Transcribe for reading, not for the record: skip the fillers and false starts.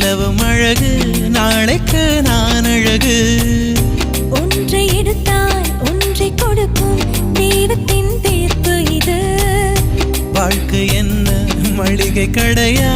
நிலவும் அழகு நாளைக்கு நான் அழகு ஒன்றை எடுத்தால் ஒன்றை கொடுக்கும் தெய்வத்தின் தீர்ப்பு இது வாழ்க்கை என்ன மளிகை கடையா